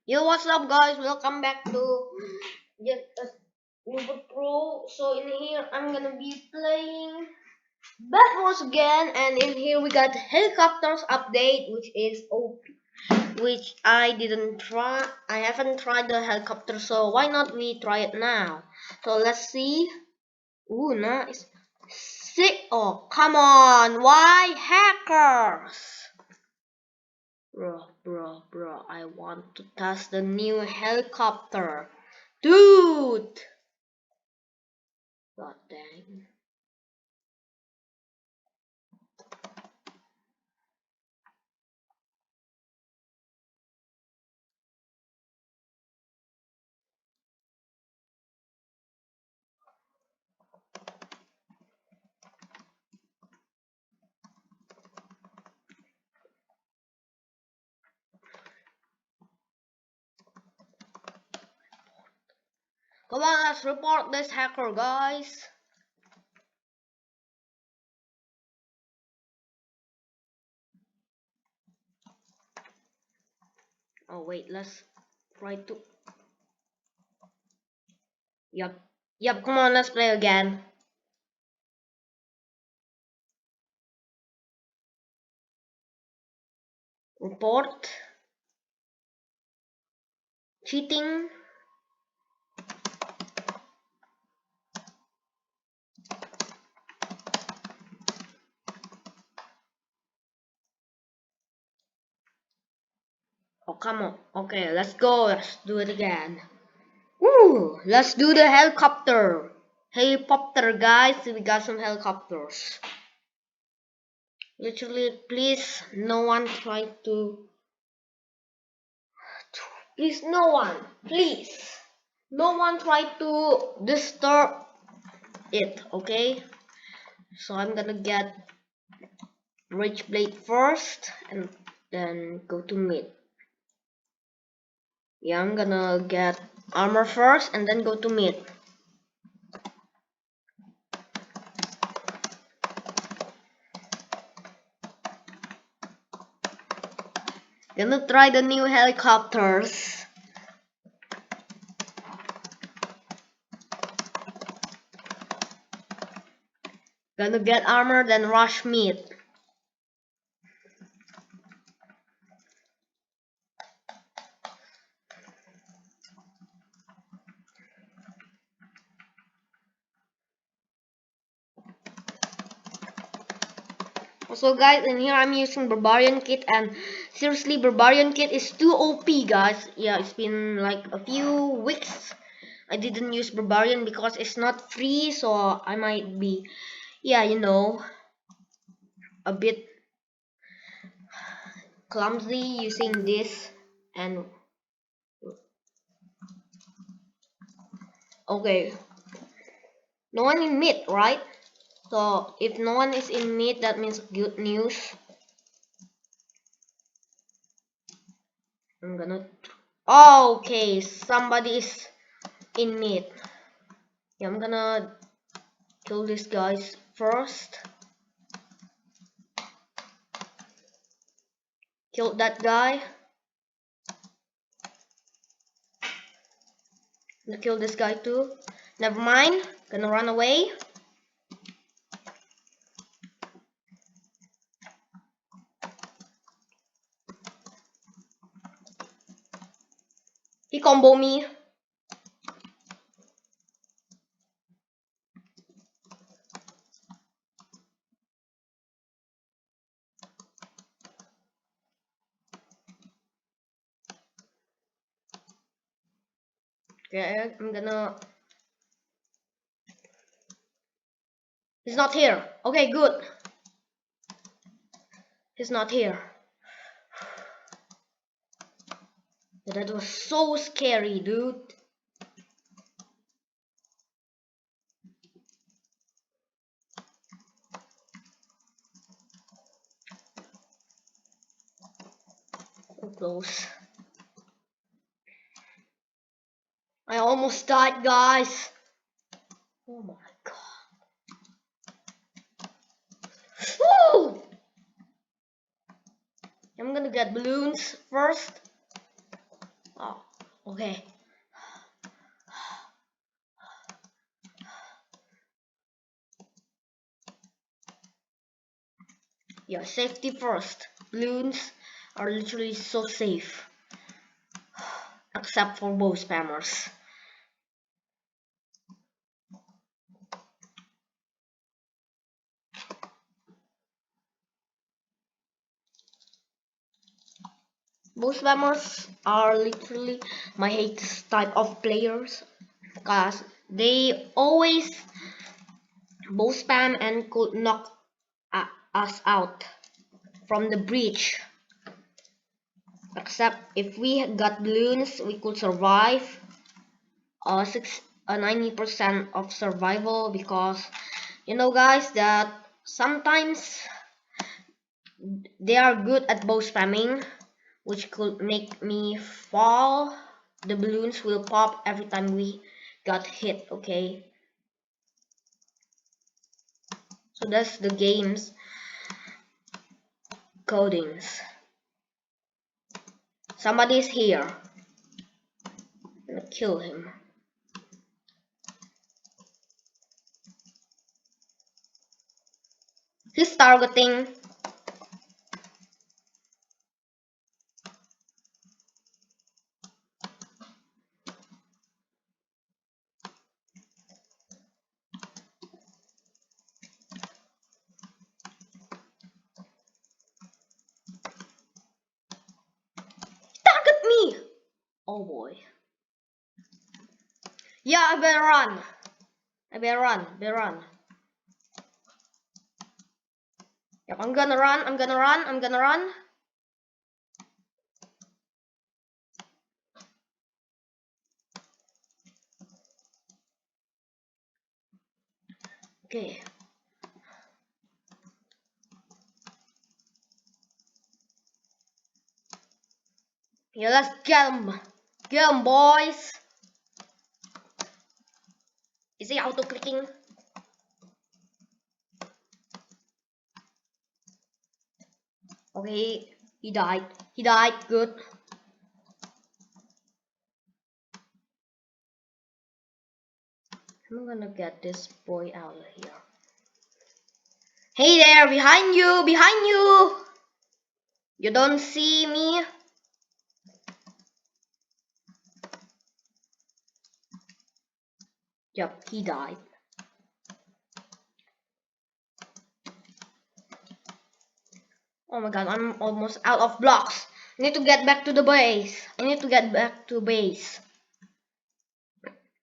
Yo, what's up, guys? Welcome back to just Uber Pro. So in here, I'm gonna be playing bedwars again, and in here we got helicopters update, which is OP, which I didn't try. I haven't tried the helicopter, so why not we try it now? So let's see. Ooh, nice. Sick. Oh, come on! Why hackers? Bro, I want to test the new helicopter. Dude! God dang. Come on, let's report this hacker, guys. Oh, wait, let's try to. Yep, come on, let's play again. Report. Cheating. Oh, come on. Okay, let's go. Let's do it again. Woo! Let's do the helicopter. Helicopter, guys. We got some helicopters. Literally, please, no one try to. Please, no one. Please. No one try to disturb it, okay? So I'm gonna get Rage Blade first and then go to mid. Yeah, I'm gonna get armor first and then go to mid. Gonna try the new helicopters. Gonna get armor then rush mid. Also, guys, in here I'm using Barbarian Kit, and seriously, Barbarian Kit is too OP, guys. Yeah, it's been like a few weeks I didn't use Barbarian because it's not free, so I might be, yeah, you know, a bit clumsy using this. And okay, no one in mid, right? So if no one is in mid, that means good news. I'm gonna. Okay, somebody is in mid. Yeah, I'm gonna kill these guys first. Killed that guy. Gonna kill this guy too. Never mind. Gonna run away. He combo me. Okay, I'm gonna. He's not here. Okay, good. He's not here. That was so scary, dude. So close. I almost died, guys. Oh my god. Woo! I'm gonna get balloons first. Oh, okay. Yeah, safety first. Balloons are literally so safe. Except for bow spammers. Bow spammers are literally my hate type of players. Because they always bow spam and could knock us out from the breach. Except if we got balloons, we could survive 90% of survival, because you know guys that sometimes they are good at bow spamming, which could make me fall. The balloons will pop every time we got hit. Okay, so that's the game's codings. Somebody's here. I'm gonna kill him. He's targeting. Target me! Oh boy. Yeah, I better run. Better run. Yep, I'm gonna run. Okay. Yeah, let's get him. Get him, boys. Is he auto-clicking? Okay, he died. Good. I'm gonna get this boy out of here. Hey there, behind you! You don't see me? Yep, he died. Oh my god, I'm almost out of blocks. I need to get back to the base.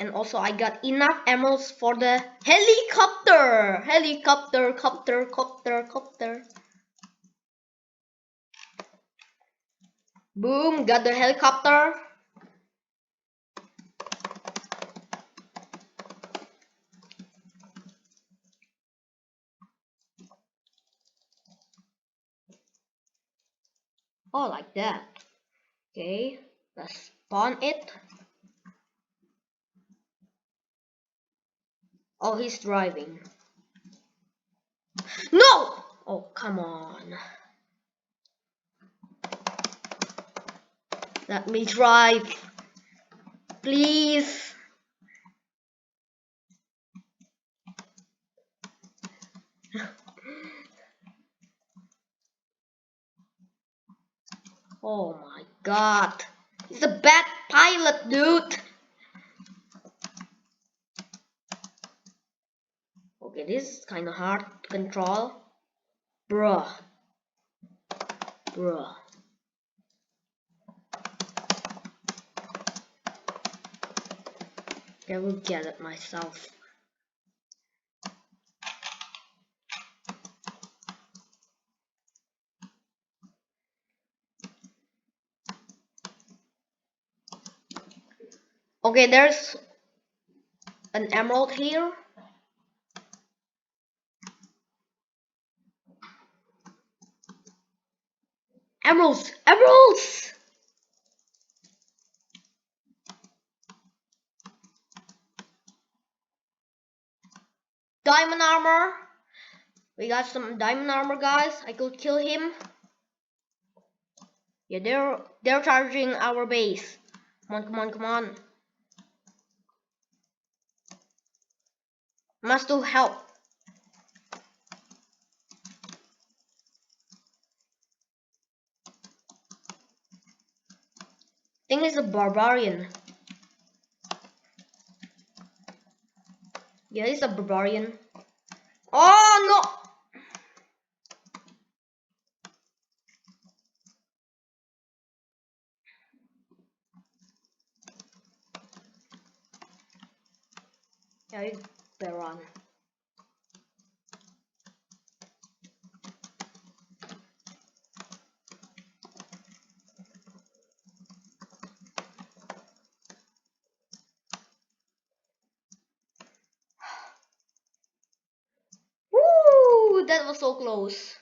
And also I got enough emeralds for the helicopter. Copter. Boom, got the helicopter. Oh, like that. Okay, let's spawn it. Oh, he's driving. No! Oh, come on. Let me drive. Please. Oh my god. He's a bad pilot, dude. Okay, this is kind of hard to control. Bruh. I will get it myself. Okay, there's an emerald here. Emeralds! Diamond armor. We got some diamond armor, guys. I could kill him. Yeah, they're charging our base. Come on, come on, come on. Must do help. I think he's a barbarian. Yeah, he's a barbarian. Oh no! Yeah, you better run. Woo! That was so close.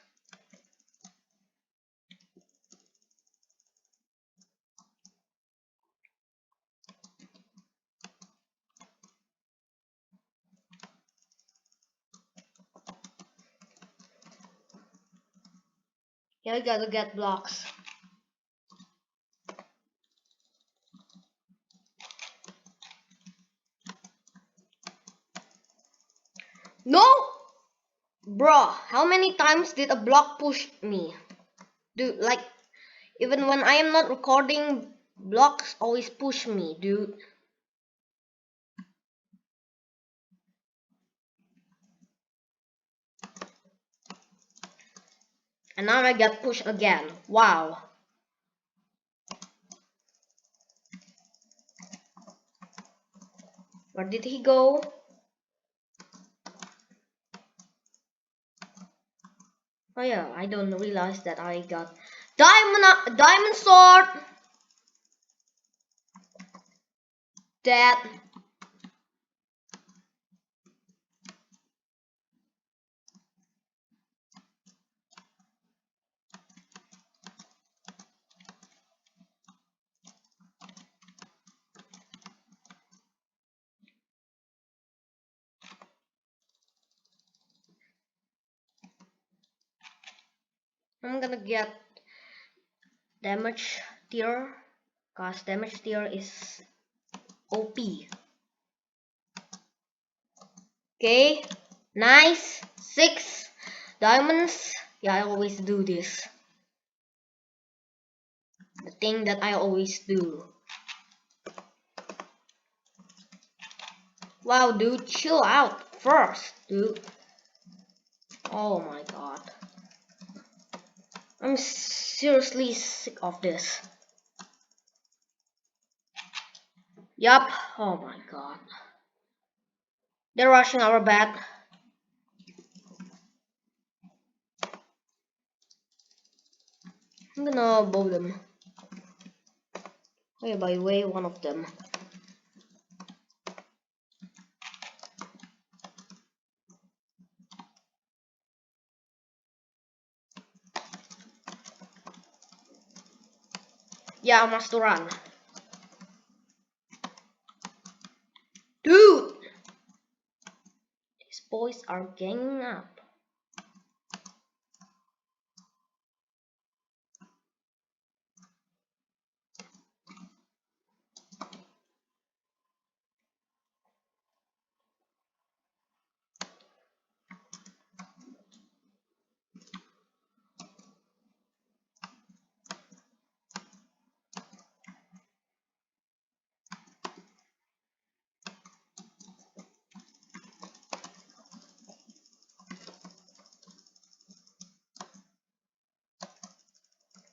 Yeah, I gotta get blocks. No! Bruh, how many times did a block push me? Dude, like, even when I am not recording, blocks always push me, dude. And now I get pushed again. Wow. Where did he go? Oh yeah, I don't realize that I got diamond sword. That I'm gonna get damage tier, cause damage tier is OP. Okay, nice 6 diamonds. Yeah, I always do this. The thing that I always do. Wow, dude, chill out first, dude. Oh my god. I'm seriously sick of this. Yup. Oh my god. They're rushing our back. I'm gonna bow them. Oh yeah, by the way, one of them. Yeah, I must run. Dude! These boys are ganging up.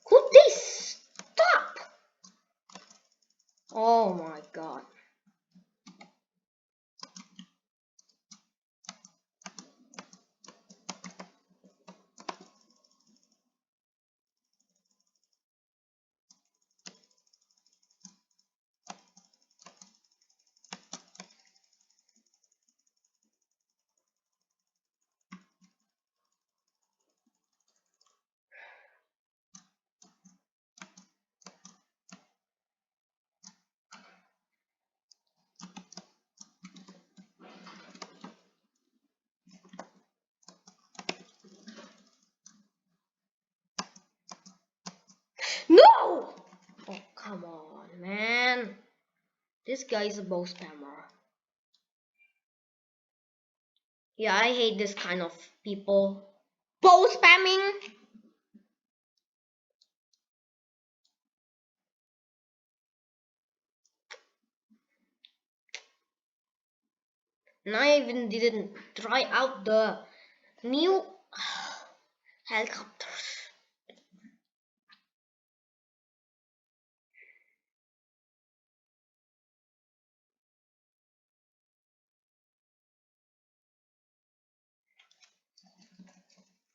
Could they stop? Oh my god. No! Oh, come on, man. This guy is a bow spammer. Yeah, I hate this kind of people. Bow spamming! And I even didn't try out the new helicopters.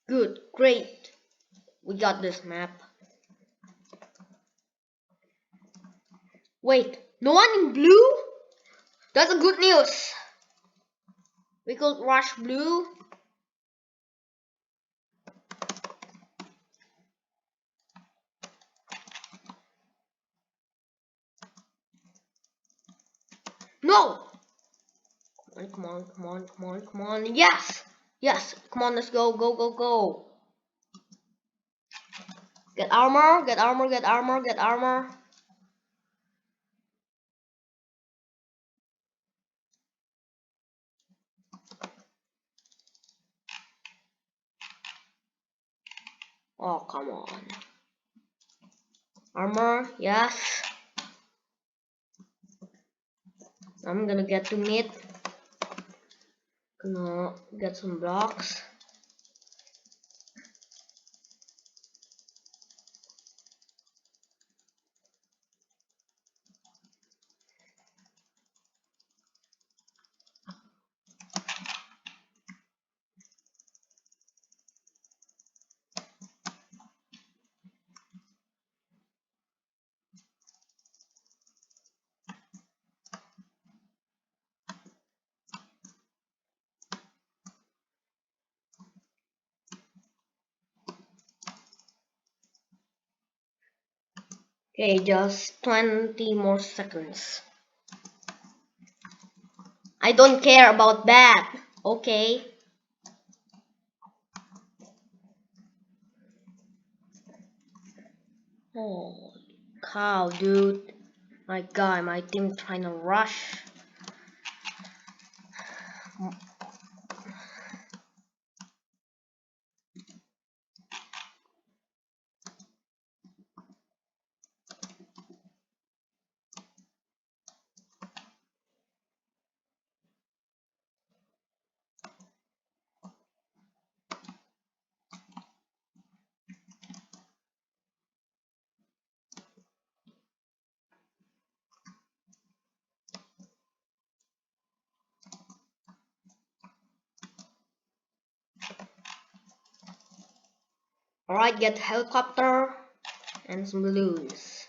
Good, great. We got this map. Wait, no one in blue? That's a good news. We could rush blue. No! Come on, come on, come on, come on. Yes! Yes! Come on, let's go, go, go, go. Get armor, get armor, get armor, get armor. Oh, come on. Armor, yes. I'm gonna get to mid. Gonna get some blocks. Okay, just 20 more seconds. I don't care about that. Okay. Holy cow, dude. My god, my team trying to rush. Alright, get helicopter and some balloons.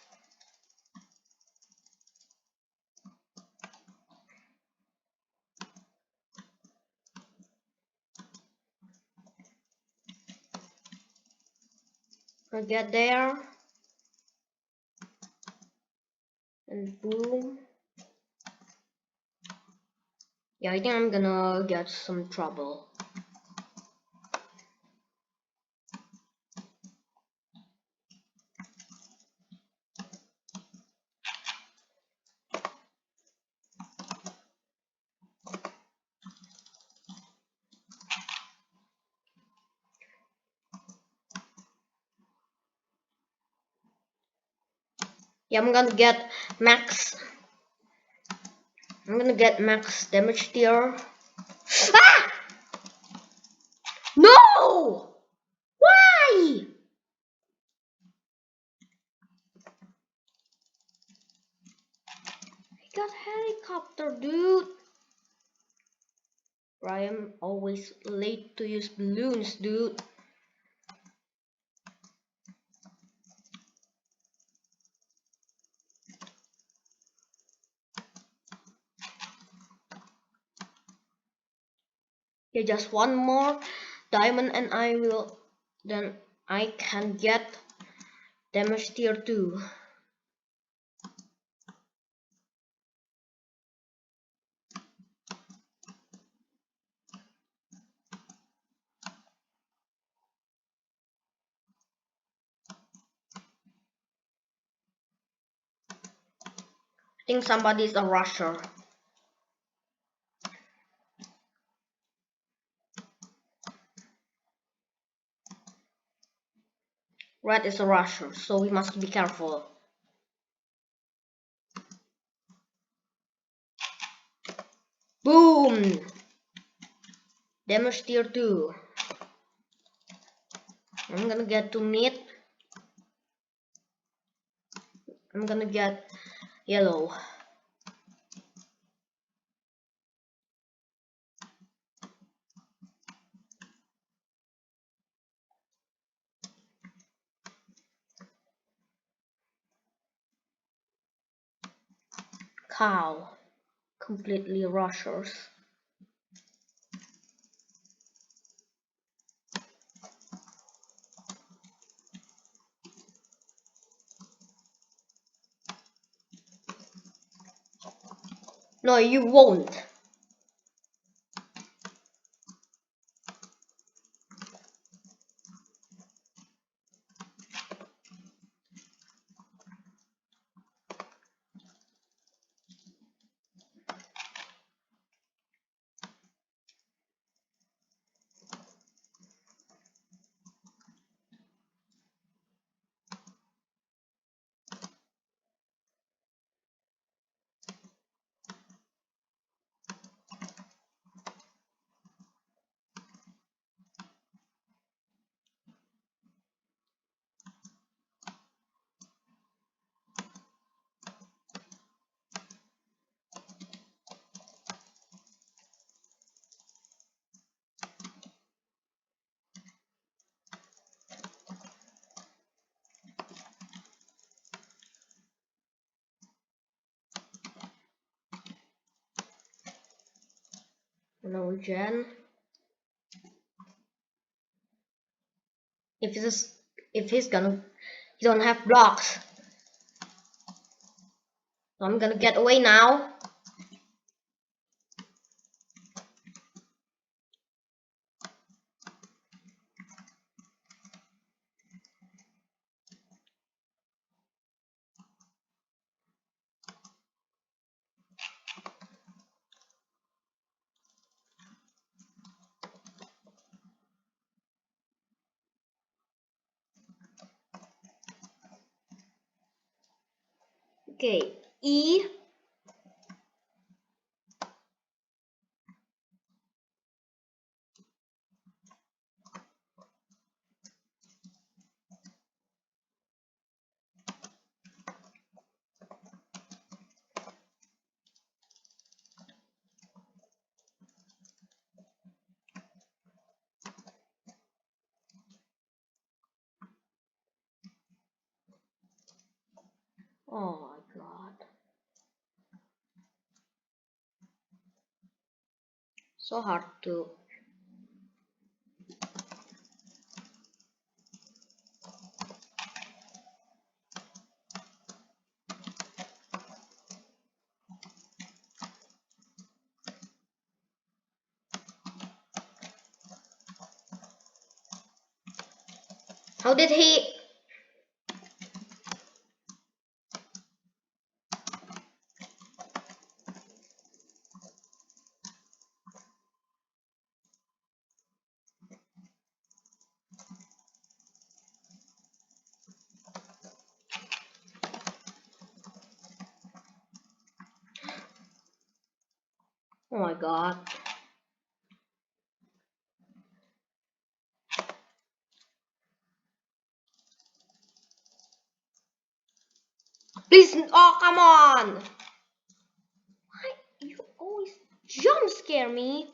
I'll get there. And boom. Yeah, I think I'm gonna get some trouble. Yeah, I'm gonna get max. I'm gonna get max damage tier. Ah! No! Why? I got helicopter, dude. I am always late to use balloons, dude. Okay, just one more diamond and I will. Then I can get damage tier 2. I think somebody's a rusher. Red is a rusher, so we must be careful. Boom! Damage tier 2. I'm gonna get to mid. I'm gonna get yellow. Cow. Completely rushers. No, you won't. No gen. If he's gonna, he don't have blocks. So I'm gonna get away now. Okay, E. Oh my god. So hard to. How did he? Oh my god. Please, oh come on! Why you always jump scare me?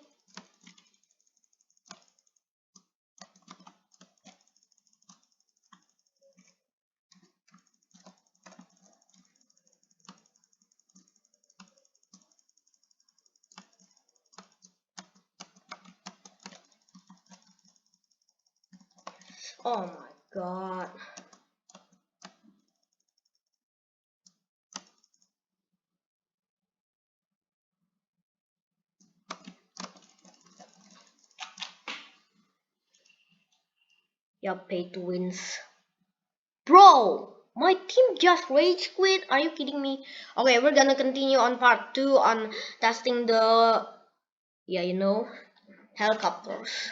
Oh my god. Yeah, pay to wins. Bro! My team just rage quit. Are you kidding me? Okay, we're gonna continue on part 2 on testing the, yeah, helicopters.